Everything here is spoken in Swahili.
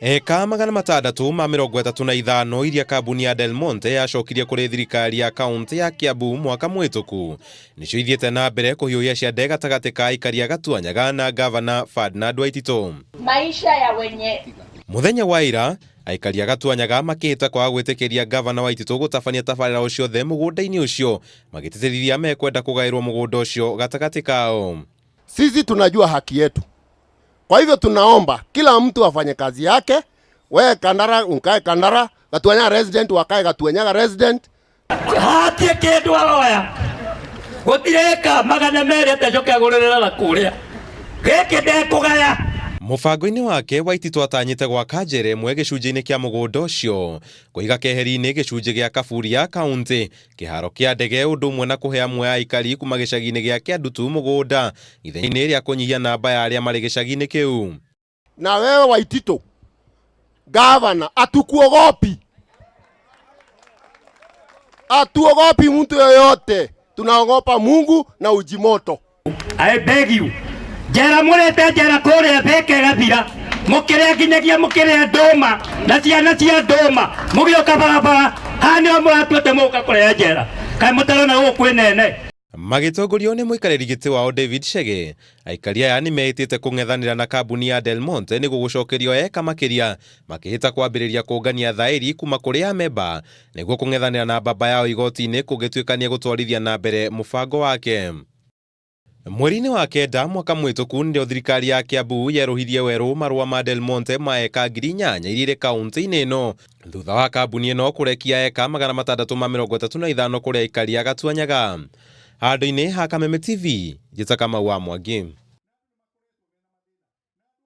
Eka magana matandatu ma 35 iria kambuni ya Del Monte yacokirie kuri thirikari ya kaunti ya Kiambu mwaka mwituku nicio ithiete na mbere kuhiuhia ciande gatagati ka aikari a Gatuanyaga na gavana Ferdinand Waititu. Maisha ya wenye Muthenya wa ira aikari a Gatuanyaga makihita kwa gwitikiria gavana Waititu gutabania tabarira ucio the mugunda-ini ucio magititirithia mekwenda kugairwo mugunda ucio gatagati kao. Sisi tunajua haki yetu. Kwa hivyo tunaomba kila mtu afanye kazi yake. Wewe Kandara unkae Kandara, Gatuanyaga resident wakae Gatuanyaga resident. Hati kindu aroya. Gutireka magana meri atacoke agurira na kuria. Giki ndekugaya. Mubango-ini wake Waititu atanyite gwaka njĩra ĩmwe gĩcunjĩ-inĩ kĩa mũgũnda ũcio kũiga keheri-inĩ gĩcunjĩ gĩa Kaburia kaunti kĩharo kĩa ndege ũndũ ũmwe na kũhe amwe a aikari kuma gĩcagi-inĩ gĩa Kĩandutu mũgũnda ithenya-inĩ rĩa kũnyihia namba ya arĩa marĩ gĩcagi-inĩ kĩu. Na wewe Waititu gavana atuogopi mtu yoyote, tunaogopa Mungu na Ujimoto. I beg you. Jera murete jera kore beke gabira mukire nginyagia mukire ndoma na ciana cia ndoma mugioka barabara hani omuratuete muka kore jera kai mutarona guku nene. Magitongorio ni muikariri giti wao David Chege aikari aya ni meitite kung'ethanira na kambuni ya Del Monte niguo gucokerio eka makiria makihita kwambiriria kungania thairi kuma kuri amemba niguo kung'ethanira na baba yao igoti-ini kugituikania gutwarithia na mbere mubango wake. Mweri-ini wa kenda mwaka mwituku ndio thirikari ya Kiambu yeruhirie weru marua ma Del Monte ma eka 8,000 iria kaunti-ini ino thutha wa kambuni ino kurekia eka 635 kuri aikari a Gatuanyaga. Handũ-inĩ ha Kameme TV, njĩta Kamau wa Mwangi.